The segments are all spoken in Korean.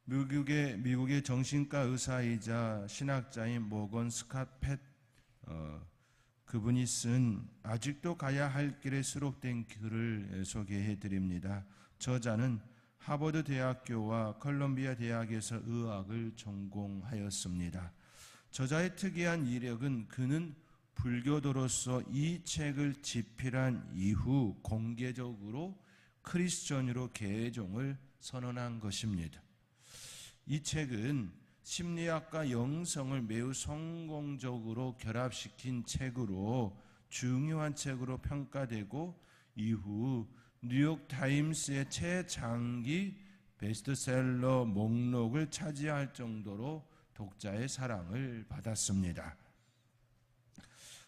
미국의 정신과 의사이자 신학자인 모건 스캇펫 그분이 쓴 아직도 가야 할 길에 수록된 글을 소개해 드립니다. 저자는 하버드 대학교와 컬럼비아 대학에서 의학을 전공하였습니다. 저자의 특이한 이력은 그는 불교도로서 이 책을 집필한 이후 공개적으로 크리스천으로 개종을 선언한 것입니다. 이 책은 심리학과 영성을 매우 성공적으로 결합시킨 책으로 중요한 책으로 평가되고 이후 뉴욕타임스의 최장기 베스트셀러 목록을 차지할 정도로 독자의 사랑을 받았습니다.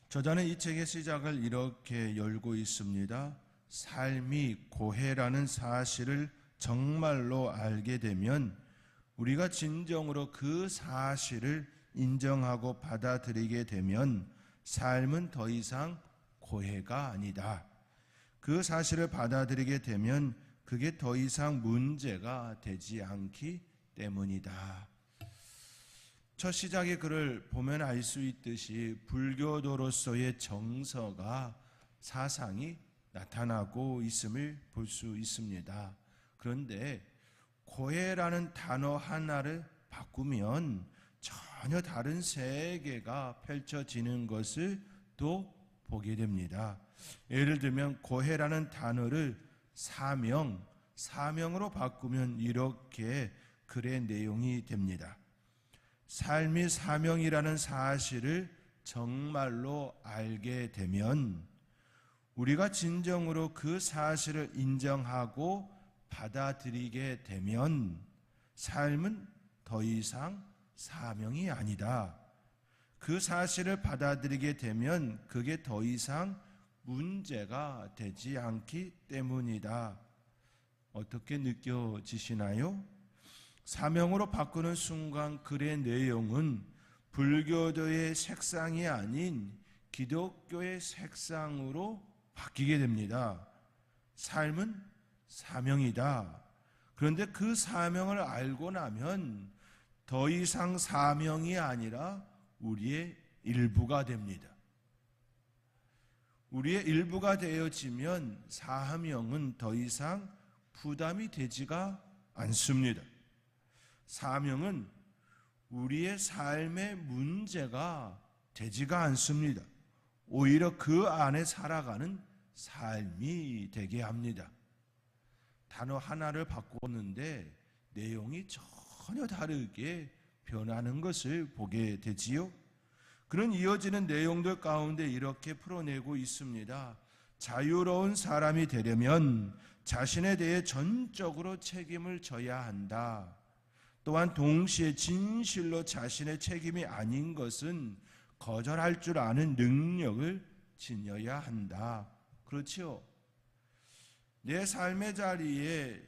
저자는 이 책의 시작을 이렇게 열고 있습니다. 삶이 고해라는 사실을 정말로 알게 되면 우리가 진정으로 그 사실을 인정하고 받아들이게 되면 삶은 더 이상 고해가 아니다. 그 사실을 받아들이게 되면 그게 더 이상 문제가 되지 않기 때문이다. 첫 시작의 글을 보면 알 수 있듯이 불교도로서의 정서가 사상이 나타나고 있음을 볼 수 있습니다. 그런데 고해라는 단어 하나를 바꾸면 전혀 다른 세계가 펼쳐지는 것을 또 보게 됩니다. 예를 들면 고해라는 단어를 사명으로 바꾸면 이렇게 글의 내용이 됩니다. 삶이 사명이라는 사실을 정말로 알게 되면 우리가 진정으로 그 사실을 인정하고 받아들이게 되면 삶은 더 이상 사명이 아니다. 그 사실을 받아들이게 되면 그게 더 이상 문제가 되지 않기 때문이다. 어떻게 느껴지시나요? 사명으로 바꾸는 순간 글의 내용은 불교도의 색상이 아닌 기독교의 색상으로 바뀌게 됩니다. 삶은 사명이다. 그런데 그 사명을 알고 나면 더 이상 사명이 아니라 우리의 일부가 됩니다. 우리의 일부가 되어지면 사명은 더 이상 부담이 되지가 않습니다. 사명은 우리의 삶의 문제가 되지가 않습니다. 오히려 그 안에 살아가는 삶이 되게 합니다. 단어 하나를 바꿨는데 내용이 전혀 다르게 변하는 것을 보게 되지요. 그런 이어지는 내용들 가운데 이렇게 풀어내고 있습니다. 자유로운 사람이 되려면 자신에 대해 전적으로 책임을 져야 한다. 또한 동시에 진실로 자신의 책임이 아닌 것은 거절할 줄 아는 능력을 지녀야 한다. 그렇지요? 내 삶의 자리에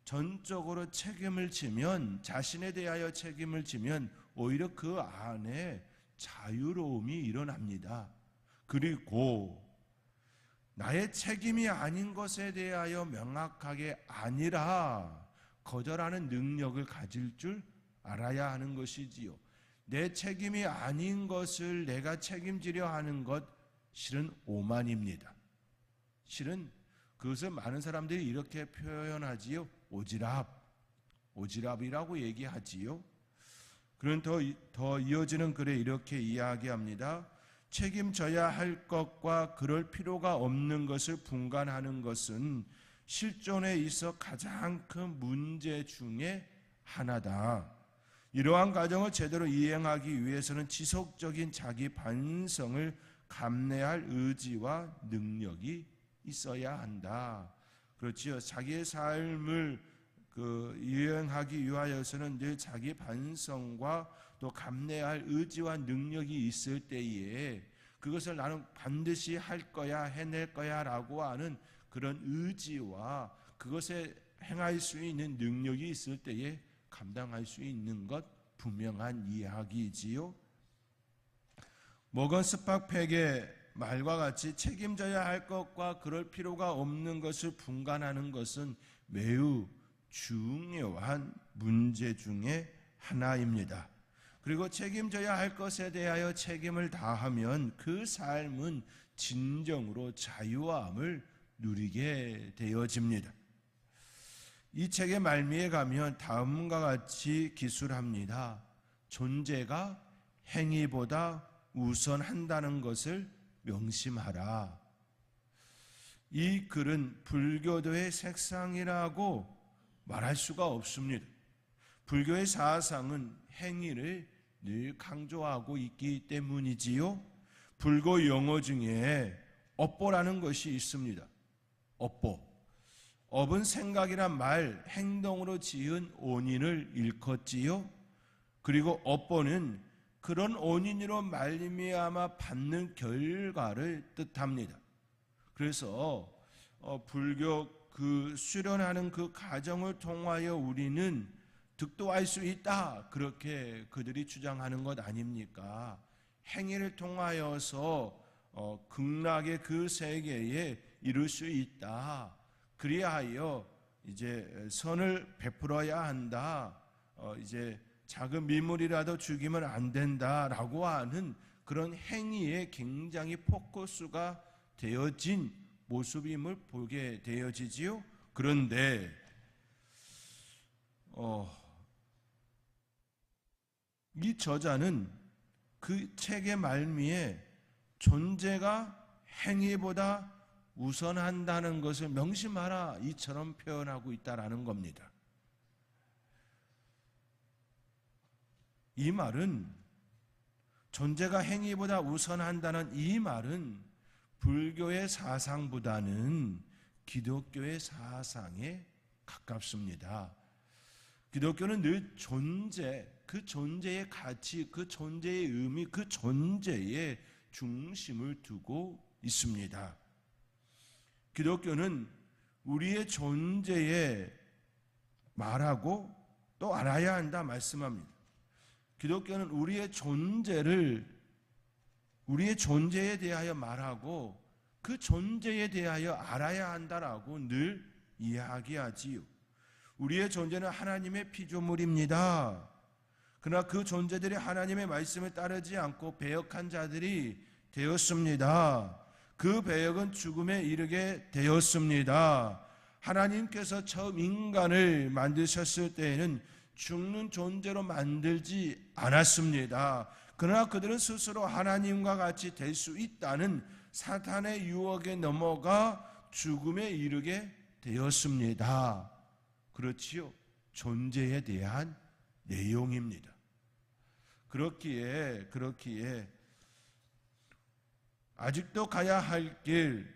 전적으로 책임을 지면, 자신에 대하여 책임을 지면 오히려 그 안에 자유로움이 일어납니다. 그리고 나의 책임이 아닌 것에 대하여 명확하게 아니라 거절하는 능력을 가질 줄 알아야 하는 것이지요. 내 책임이 아닌 것을 내가 책임지려 하는 것 실은 오만입니다. 실은 그것을 많은 사람들이 이렇게 표현하지요. 오지랖이라고 얘기하지요. 그런 더 이어지는 글에 이렇게 이야기합니다. 책임져야 할 것과 그럴 필요가 없는 것을 분간하는 것은 실존에 있어 가장 큰 문제 중에 하나다. 이러한 과정을 제대로 이행하기 위해서는 지속적인 자기 반성을 감내할 의지와 능력이 있어야 한다. 그렇지요. 자기의 삶을 이행하기 위하여서는 늘 자기 반성과 또 감내할 의지와 능력이 있을 때에 그것을 나는 반드시 할 거야, 해낼 거야 라고 하는 그런 의지와 그것에 행할 수 있는 능력이 있을 때에 감당할 수 있는 것 분명한 이야기이지요. 모건 스캇펫의 말과 같이 책임져야 할 것과 그럴 필요가 없는 것을 분간하는 것은 매우 중요한 문제 중에 하나입니다. 그리고 책임져야 할 것에 대하여 책임을 다하면 그 삶은 진정으로 자유함을 누리게 되어집니다. 이 책의 말미에 가면 다음과 같이 기술합니다. 존재가 행위보다 우선한다는 것을 명심하라. 이 글은 불교도의 색상이라고 말할 수가 없습니다. 불교의 사상은 행위를 늘 강조하고 있기 때문이지요. 불교 용어 중에 업보라는 것이 있습니다. 업보. 업은 생각이란 말, 행동으로 지은 원인을 일컫지요. 그리고 업보는 그런 원인으로 말미암아 받는 결과를 뜻합니다. 그래서 불교 수련하는 그 과정을 통하여 우리는 득도할 수 있다, 그렇게 그들이 주장하는 것 아닙니까? 행위를 통하여서 극락의 그 세계에 이룰 수 있다. 그리하여 이제 선을 베풀어야 한다. 이제 작은 미물이라도 죽이면 안 된다라고 하는 그런 행위에 굉장히 포커스가 되어진 모습임을 보게 되어지지요. 그런데 이 저자는 그 책의 말미에 존재가 행위보다 우선한다는 것을 명심하라, 이처럼 표현하고 있다라는 겁니다. 이 말은, 존재가 행위보다 우선한다는 이 말은 불교의 사상보다는 기독교의 사상에 가깝습니다. 기독교는 늘 존재, 그 존재의 가치, 그 존재의 의미, 그 존재의 중심을 두고 있습니다. 기독교는 우리의 존재에 말하고 또 알아야 한다 말씀합니다. 기독교는 우리의 존재에 대하여 말하고 그 존재에 대하여 알아야 한다라고 늘 이야기하지요. 우리의 존재는 하나님의 피조물입니다. 그러나 그 존재들이 하나님의 말씀을 따르지 않고 배역한 자들이 되었습니다. 그 배역은 죽음에 이르게 되었습니다. 하나님께서 처음 인간을 만드셨을 때에는 죽는 존재로 만들지 않았습니다. 그러나 그들은 스스로 하나님과 같이 될 수 있다는 사탄의 유혹에 넘어가 죽음에 이르게 되었습니다. 그렇지요. 존재에 대한 내용입니다. 그렇기에 아직도 가야 할 길,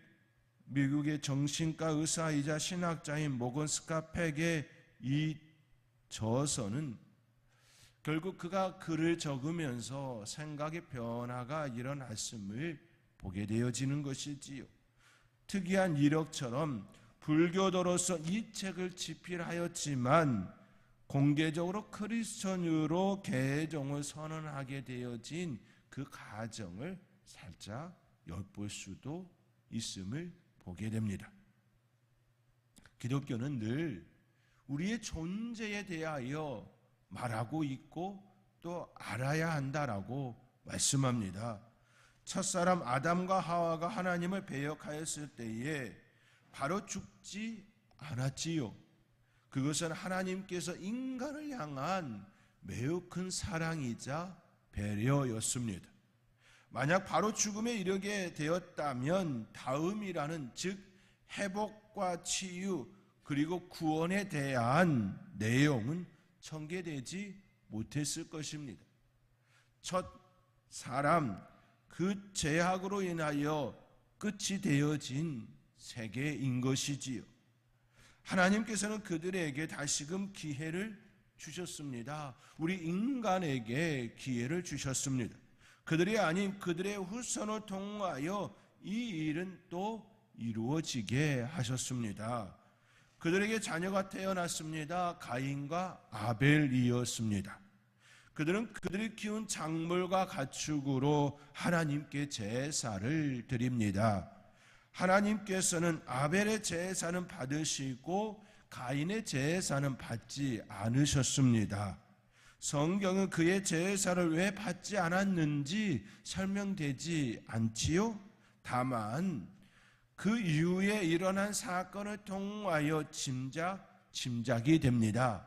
미국의 정신과 의사이자 신학자인 모건 스카펙의 이 저서는 결국 그가 글을 적으면서 생각의 변화가 일어났음을 보게 되어지는 것이지요. 특이한 이력처럼 불교도로서 이 책을 집필하였지만 공개적으로 크리스천으로 개종을 선언하게 되어진 그 과정을 살짝 엿볼 수도 있음을 보게 됩니다. 기독교는 늘 우리의 존재에 대하여 말하고 있고 또 알아야 한다라고 말씀합니다. 첫사람 아담과 하와가 하나님을 배역하였을 때에 바로 죽지 않았지요. 그것은 하나님께서 인간을 향한 매우 큰 사랑이자 배려였습니다. 만약 바로 죽음에 이르게 되었다면 다음이라는, 즉 회복과 치유 그리고 구원에 대한 내용은 전개되지 못했을 것입니다. 첫 사람, 그 죄악으로 인하여 끝이 되어진 세계인 것이지요. 하나님께서는 그들에게 다시금 기회를 주셨습니다. 우리 인간에게 기회를 주셨습니다. 그들이 아닌 그들의 후손을 통하여 이 일은 또 이루어지게 하셨습니다. 그들에게 자녀가 태어났습니다. 가인과 아벨이었습니다. 그들은 그들이 키운 작물과 가축으로 하나님께 제사를 드립니다. 하나님께서는 아벨의 제사는 받으시고 가인의 제사는 받지 않으셨습니다. 성경은 그의 제사를 왜 받지 않았는지 설명되지 않지요? 다만 그 이후에 일어난 사건을 통하여 짐작이 됩니다.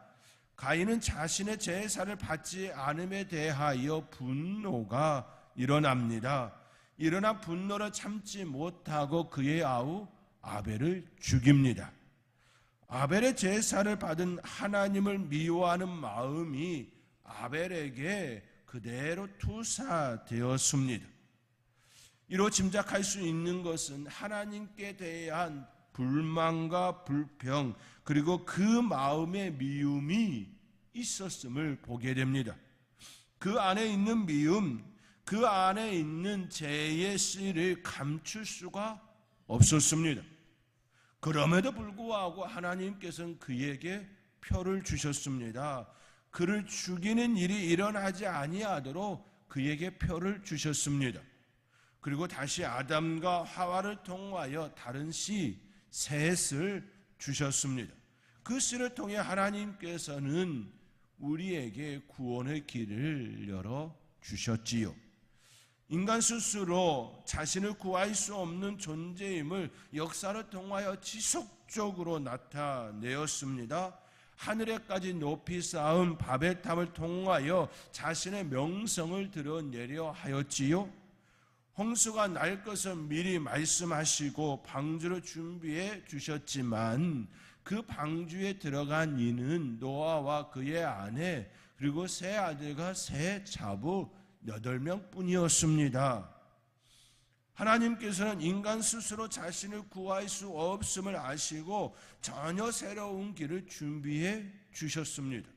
가인은 자신의 제사를 받지 않음에 대하여 분노가 일어납니다. 일어난 분노를 참지 못하고 그의 아우 아벨을 죽입니다. 아벨의 제사를 받은 하나님을 미워하는 마음이 아벨에게 그대로 투사되었습니다. 이로 짐작할 수 있는 것은 하나님께 대한 불만과 불평, 그리고 그 마음의 미움이 있었음을 보게 됩니다. 그 안에 있는 미움, 그 안에 있는 죄의 씨를 감출 수가 없었습니다. 그럼에도 불구하고 하나님께서는 그에게 표를 주셨습니다. 그를 죽이는 일이 일어나지 아니하도록 그에게 표를 주셨습니다. 그리고 다시 아담과 하와를 통하여 다른 씨, 셋을 주셨습니다. 그 씨를 통해 하나님께서는 우리에게 구원의 길을 열어 주셨지요. 인간 스스로 자신을 구할 수 없는 존재임을 역사를 통하여 지속적으로 나타내었습니다. 하늘에까지 높이 쌓은 바벨탑을 통하여 자신의 명성을 드러내려 하였지요. 홍수가 날 것을 미리 말씀하시고 방주를 준비해 주셨지만 그 방주에 들어간 이는 노아와 그의 아내 그리고 세 아들과 세 자부 8명 뿐이었습니다. 하나님께서는 인간 스스로 자신을 구할 수 없음을 아시고 전혀 새로운 길을 준비해 주셨습니다.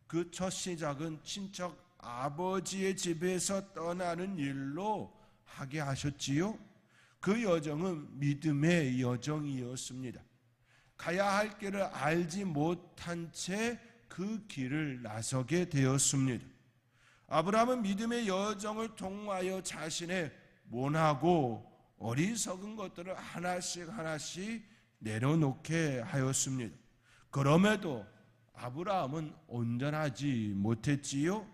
그 첫 시작은 친척 아버지의 집에서 떠나는 일로 하게 하셨지요. 그 여정은 믿음의 여정이었습니다. 가야 할 길을 알지 못한 채 그 길을 나서게 되었습니다. 아브라함은 믿음의 여정을 통하여 자신의 모나고 어리석은 것들을 하나씩 내려놓게 하였습니다. 그럼에도 아브라함은 온전하지 못했지요.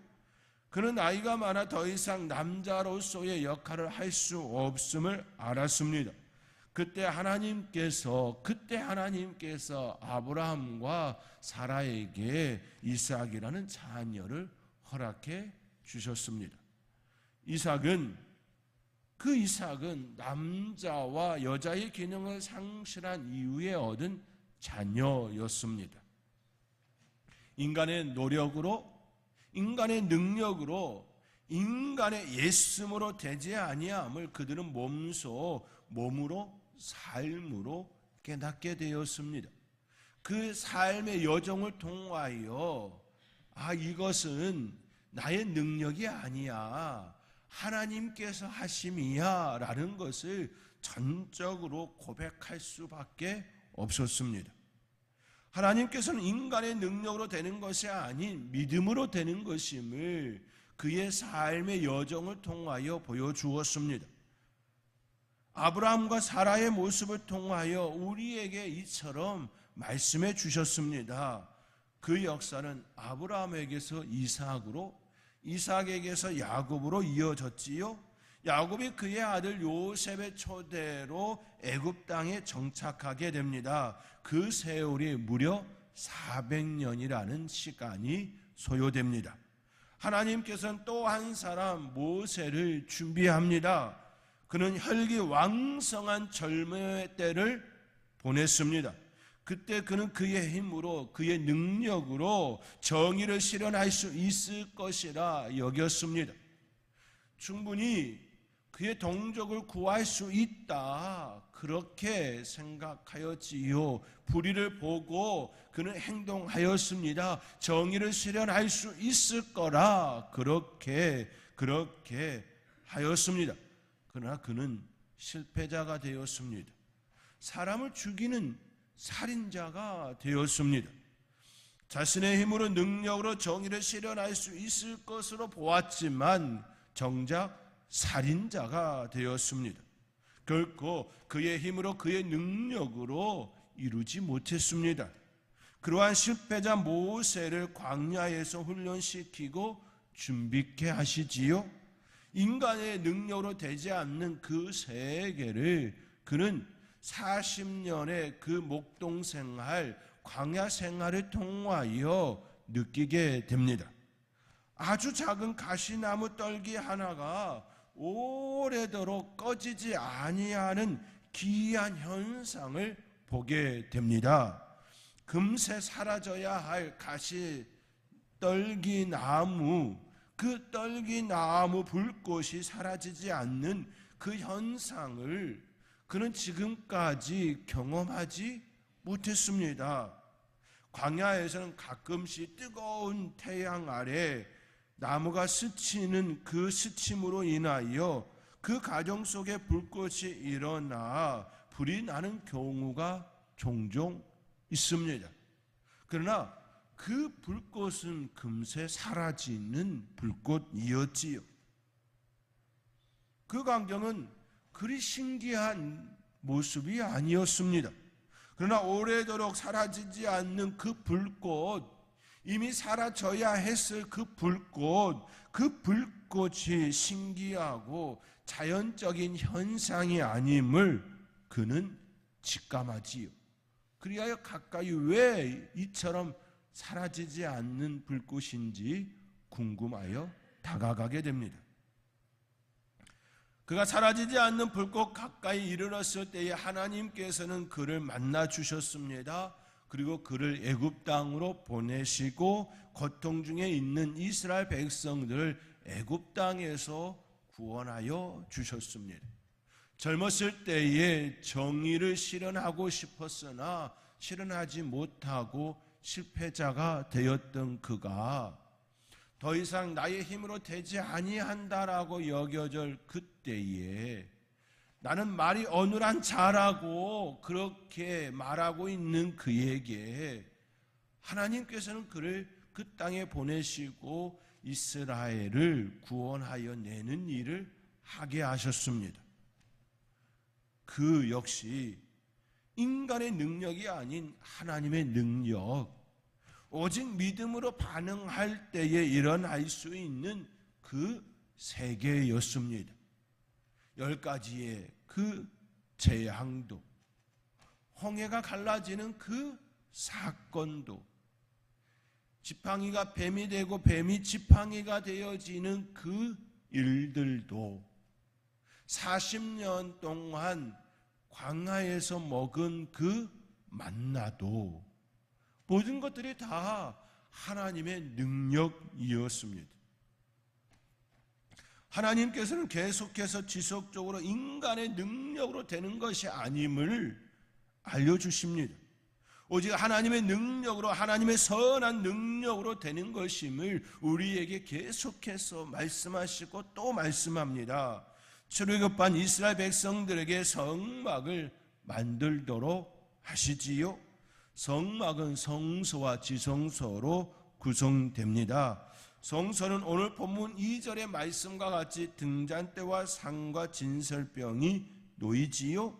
그는 나이가 많아 더 이상 남자로서의 역할을 할 수 없음을 알았습니다. 그때 하나님께서 아브라함과 사라에게 이삭이라는 자녀를 허락해 주셨습니다. 이삭은 남자와 여자의 기능을 상실한 이후에 얻은 자녀였습니다. 인간의 노력으로, 인간의 능력으로, 인간의 예씀으로 되지 아니함을 그들은 몸으로 삶으로 깨닫게 되었습니다. 그 삶의 여정을 통하여 이것은 나의 능력이 아니야, 하나님께서 하심이야 라는 것을 전적으로 고백할 수밖에 없었습니다. 하나님께서는 인간의 능력으로 되는 것이 아닌 믿음으로 되는 것임을 그의 삶의 여정을 통하여 보여주었습니다. 아브라함과 사라의 모습을 통하여 우리에게 이처럼 말씀해 주셨습니다. 그 역사는 아브라함에게서 이삭으로, 이삭에게서 야곱으로 이어졌지요. 야곱이 그의 아들 요셉의 초대로 애굽 땅에 정착하게 됩니다. 그 세월이 무려 400년이라는 시간이 소요됩니다. 하나님께서는 또 한 사람 모세를 준비합니다. 그는 혈기왕성한 젊음의 때를 보냈습니다. 그때 그는 그의 힘으로, 그의 능력으로 정의를 실현할 수 있을 것이라 여겼습니다. 충분히 그의 동족을 구할 수 있다, 그렇게 생각하였지요. 불의를 보고 그는 행동하였습니다. 정의를 실현할 수 있을 거라 그렇게 하였습니다. 그러나 그는 실패자가 되었습니다. 사람을 죽이는 살인자가 되었습니다. 자신의 힘으로, 능력으로 정의를 실현할 수 있을 것으로 보았지만 정작 살인자가 되었습니다. 결코 그의 힘으로, 그의 능력으로 이루지 못했습니다. 그러한 실패자 모세를 광야에서 훈련시키고 준비케 하시지요. 인간의 능력으로 되지 않는 그 세계를 그는 40년의 그 목동생활, 광야 생활을 통하여 느끼게 됩니다. 아주 작은 가시나무 떨기 하나가 오래도록 꺼지지 아니하는 기이한 현상을 보게 됩니다. 금세 사라져야 할 가시 떨기 나무, 그 떨기 나무 불꽃이 사라지지 않는 그 현상을 그는 지금까지 경험하지 못했습니다. 광야에서는 가끔씩 뜨거운 태양 아래 나무가 스치는 그 스침으로 인하여 그 가정 속에 불꽃이 일어나 불이 나는 경우가 종종 있습니다. 그러나 그 불꽃은 금세 사라지는 불꽃이었지요. 그 광경은 그리 신기한 모습이 아니었습니다. 그러나 오래도록 사라지지 않는 그 불꽃, 이미 사라져야 했을 그 불꽃이 신기하고 자연적인 현상이 아님을 그는 직감하지요. 그리하여 가까이 왜 이처럼 사라지지 않는 불꽃인지 궁금하여 다가가게 됩니다. 그가 사라지지 않는 불꽃 가까이 이르렀을 때에 하나님께서는 그를 만나 주셨습니다. 그리고 그를 애굽 땅으로 보내시고 고통 중에 있는 이스라엘 백성들을 애굽 땅에서 구원하여 주셨습니다. 젊었을 때에 정의를 실현하고 싶었으나 실현하지 못하고 실패자가 되었던 그가 더 이상 나의 힘으로 되지 아니한다라고 여겨질 그때에 나는 말이 어눌한 자라고 그렇게 말하고 있는 그에게 하나님께서는 그를 그 땅에 보내시고 이스라엘을 구원하여 내는 일을 하게 하셨습니다. 그 역시 인간의 능력이 아닌 하나님의 능력, 오직 믿음으로 반응할 때에 일어날 수 있는 그 세계였습니다. 10가지의 그 재앙도, 홍해가 갈라지는 그 사건도, 지팡이가 뱀이 되고 뱀이 지팡이가 되어지는 그 일들도, 40년 동안 광야에서 먹은 그 만나도, 모든 것들이 다 하나님의 능력이었습니다. 하나님께서는 계속해서 지속적으로 인간의 능력으로 되는 것이 아님을 알려주십니다. 오직 하나님의 능력으로, 하나님의 선한 능력으로 되는 것임을 우리에게 계속해서 말씀하시고 또 말씀합니다. 출애굽한 이스라엘 백성들에게 성막을 만들도록 하시지요. 성막은 성소와 지성소로 구성됩니다. 성소는 오늘 본문 2절의 말씀과 같이 등잔대와 상과 진설병이 놓이지요.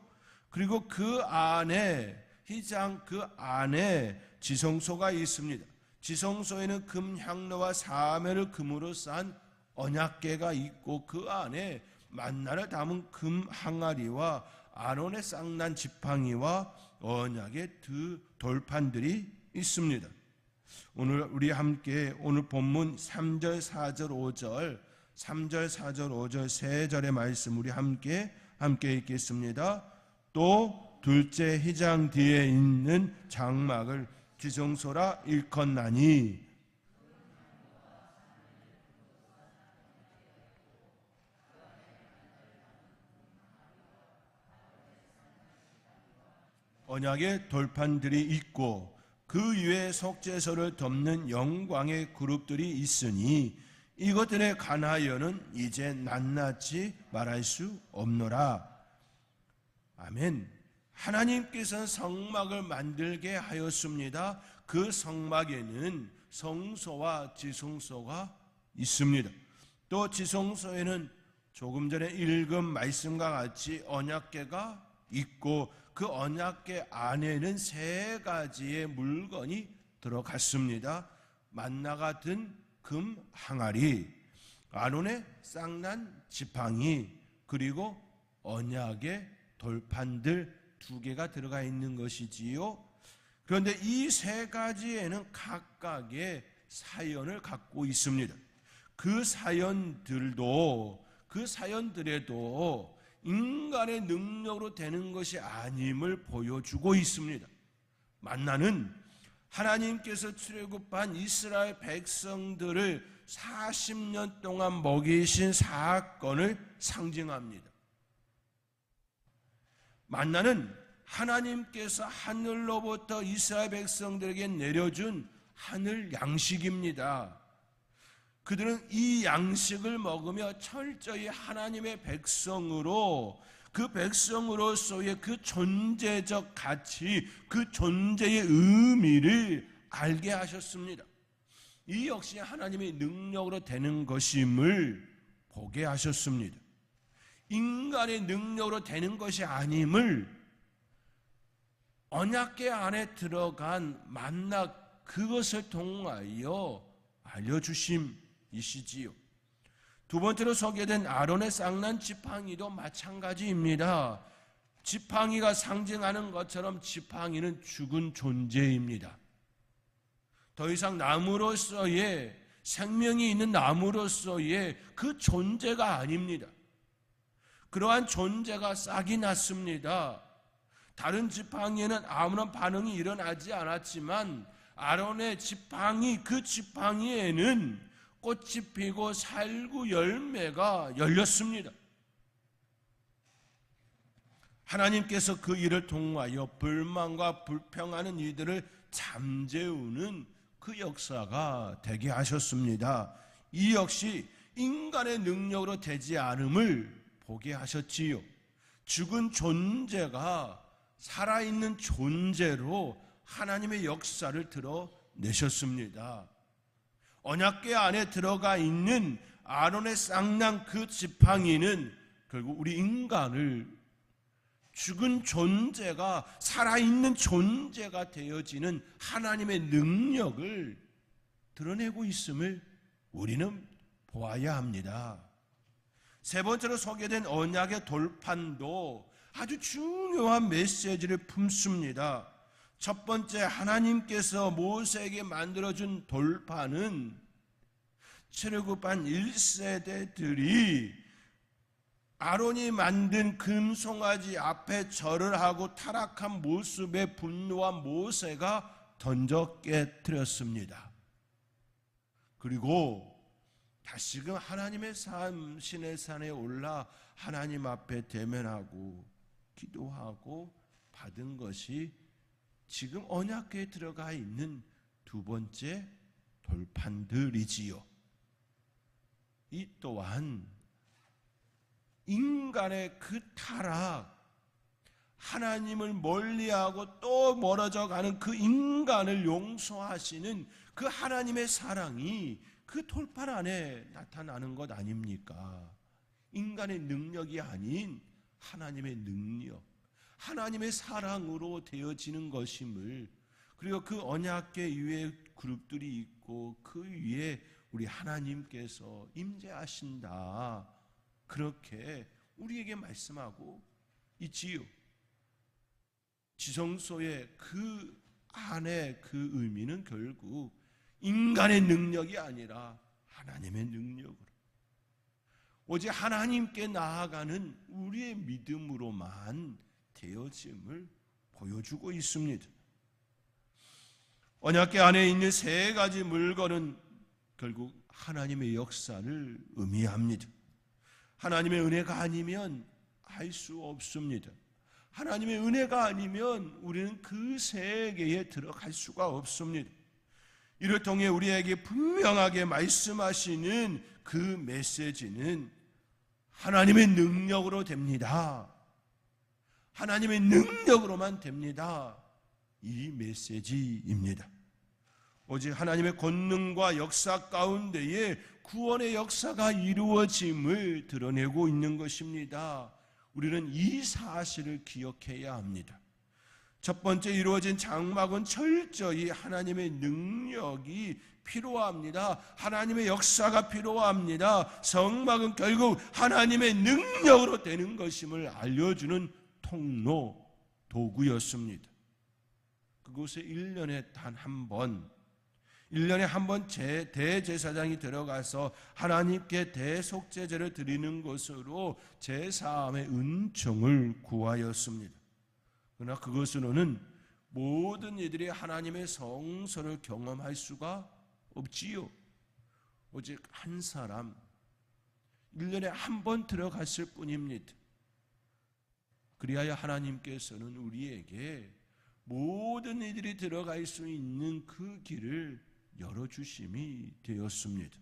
그리고 그 안에, 휘장 그 안에 지성소가 있습니다. 지성소에는 금향로와 사면을 금으로 싼 언약궤가 있고 그 안에 만나를 담은 금 항아리와 아론의 쌍난 지팡이와 언약의 두 돌판들이 있습니다. 오늘 우리 함께 오늘 본문 3절, 4절, 5절, 3절, 4절, 5절, 3절의 말씀 우리 함께 읽겠습니다. 또 둘째 휘장 뒤에 있는 장막을 지성소라 일컫나니 언약의 돌판들이 있고 그 위에 속죄소를 덮는 영광의 그룹들이 있으니 이것들에 관하여는 이제 낱낱이 말할 수 없노라. 아멘. 하나님께서는 성막을 만들게 하였습니다. 그 성막에는 성소와 지성소가 있습니다. 또 지성소에는 조금 전에 읽은 말씀과 같이 언약궤가 있고 그 언약궤 안에는 세 가지의 물건이 들어갔습니다. 만나 같은 금 항아리, 아론의 쌍난 지팡이, 그리고 언약의 돌판들 2개가 들어가 있는 것이지요. 그런데 이 세 가지에는 각각의 사연을 갖고 있습니다. 그 사연들에도 인간의 능력으로 되는 것이 아님을 보여주고 있습니다. 만나는 하나님께서 출애굽한 이스라엘 백성들을 40년 동안 먹이신 사건을 상징합니다. 만나는 하나님께서 하늘로부터 이스라엘 백성들에게 내려준 하늘 양식입니다. 그들은 이 양식을 먹으며 철저히 하나님의 백성으로, 그 백성으로서의 그 존재적 가치, 그 존재의 의미를 알게 하셨습니다. 이 역시 하나님의 능력으로 되는 것임을 보게 하셨습니다. 인간의 능력으로 되는 것이 아님을 언약궤 안에 들어간 만나 그것을 통하여 알려주심이시지요. 두 번째로 소개된 아론의 쌍난 지팡이도 마찬가지입니다. 지팡이가 상징하는 것처럼 지팡이는 죽은 존재입니다. 더 이상 나무로서의, 생명이 있는 나무로서의 그 존재가 아닙니다. 그러한 존재가 싹이 났습니다. 다른 지팡이에는 아무런 반응이 일어나지 않았지만 아론의 지팡이, 그 지팡이에는 꽃이 피고 살구 열매가 열렸습니다. 하나님께서 그 일을 통하여 불만과 불평하는 이들을 잠재우는 그 역사가 되게 하셨습니다. 이 역시 인간의 능력으로 되지 않음을 보게 하셨지요. 죽은 존재가 살아있는 존재로 하나님의 역사를 드러내셨습니다. 언약궤 안에 들어가 있는 아론의 쌍난 그 지팡이는 결국 우리 인간을 죽은 존재가 살아있는 존재가 되어지는 하나님의 능력을 드러내고 있음을 우리는 보아야 합니다. 세 번째로 소개된 언약의 돌판도 아주 중요한 메시지를 품습니다. 첫 번째, 하나님께서 모세에게 만들어준 돌판은 출애굽한 1세대들이 아론이 만든 금송아지 앞에 절을 하고 타락한 모습에 분노한 모세가 던져 깨뜨렸습니다. 그리고 다시금 하나님의 삶 시내산에 올라 하나님 앞에 대면하고 기도하고 받은 것이 지금 언약궤에 들어가 있는 두 번째 돌판들이지요. 이 또한 인간의 그 타락, 하나님을 멀리하고 또 멀어져 가는 그 인간을 용서하시는 그 하나님의 사랑이 그 돌판 안에 나타나는 것 아닙니까? 인간의 능력이 아닌 하나님의 능력, 하나님의 사랑으로 되어지는 것임을, 그리고 그 언약궤 위에 그룹들이 있고 그 위에 우리 하나님께서 임재하신다, 그렇게 우리에게 말씀하고 있지요. 지성소의 그 안에 그 의미는 결국 인간의 능력이 아니라 하나님의 능력으로, 오직 하나님께 나아가는 우리의 믿음으로만 되어짐을 보여주고 있습니다. 언약궤 안에 있는 세 가지 물건은 결국 하나님의 역사를 의미합니다. 하나님의 은혜가 아니면 할 수 없습니다. 하나님의 은혜가 아니면 우리는 그 세계에 들어갈 수가 없습니다. 이를 통해 우리에게 분명하게 말씀하시는 그 메시지는 하나님의 능력으로 됩니다. 하나님의 능력으로만 됩니다. 이 메시지입니다. 오직 하나님의 권능과 역사 가운데에 구원의 역사가 이루어짐을 드러내고 있는 것입니다. 우리는 이 사실을 기억해야 합니다. 첫 번째 이루어진 장막은 철저히 하나님의 능력이 필요합니다. 하나님의 역사가 필요합니다. 성막은 결국 하나님의 능력으로 되는 것임을 알려주는 통로, 도구였습니다. 그곳에 1년에 단 한 번, 1년에 한 번 대제사장이 들어가서 하나님께 대속제제를 드리는 것으로 제사함의 은총을 구하였습니다. 그러나 그것으로는 모든 이들이 하나님의 성소를 경험할 수가 없지요. 오직 한 사람, 1년에 한 번 들어갔을 뿐입니다. 그리하여 하나님께서는 우리에게 모든 이들이 들어갈 수 있는 그 길을 열어주심이 되었습니다.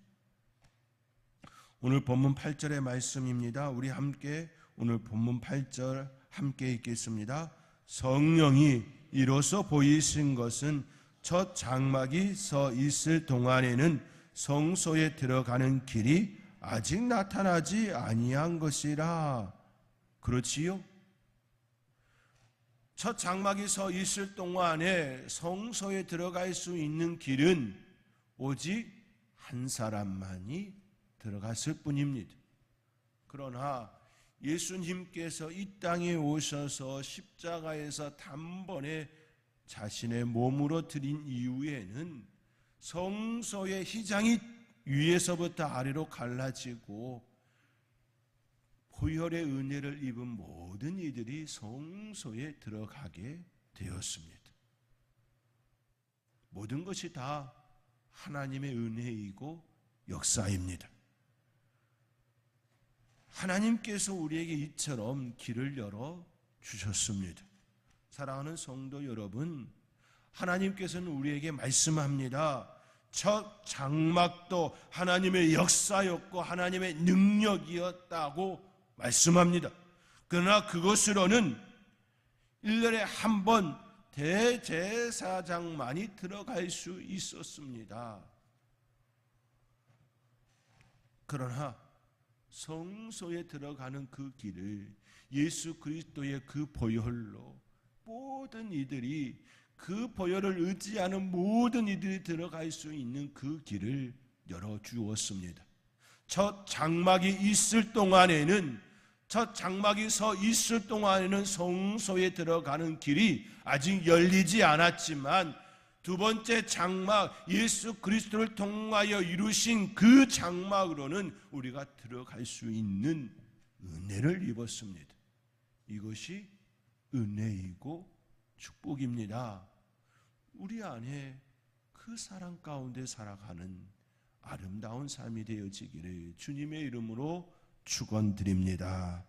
오늘 본문 8절의 말씀입니다. 우리 함께 오늘 본문 8절 함께 읽겠습니다. 성령이 이로써 보이신 것은 첫 장막이 서 있을 동안에는 성소에 들어가는 길이 아직 나타나지 아니한 것이라. 그렇지요? 첫 장막이 서 있을 동안에 성소에 들어갈 수 있는 길은 오직 한 사람만이 들어갔을 뿐입니다. 그러나 예수님께서 이 땅에 오셔서 십자가에서 단번에 자신의 몸으로 드린 이후에는 성소의 휘장이 위에서부터 아래로 갈라지고 보혈의 은혜를 입은 모든 이들이 성소에 들어가게 되었습니다. 모든 것이 다 하나님의 은혜이고 역사입니다. 하나님께서 우리에게 이처럼 길을 열어 주셨습니다. 사랑하는 성도 여러분, 하나님께서는 우리에게 말씀합니다. 첫 장막도 하나님의 역사였고 하나님의 능력이었다고 말씀합니다. 그러나 그것으로는 1년에 한 번 대제사장만이 들어갈 수 있었습니다. 그러나 성소에 들어가는 그 길을 예수 그리스도의 그 보혈로 모든 이들이, 그 보혈을 의지하는 모든 이들이 들어갈 수 있는 그 길을 열어주었습니다. 첫 장막이 있을 동안에는, 첫 장막이 서 있을 동안에는 성소에 들어가는 길이 아직 열리지 않았지만 두 번째 장막, 예수 그리스도를 통하여 이루신 그 장막으로는 우리가 들어갈 수 있는 은혜를 입었습니다. 이것이 은혜이고 축복입니다. 우리 안에 그 사랑 가운데 살아가는 아름다운 삶이 되어지기를 주님의 이름으로 축원드립니다.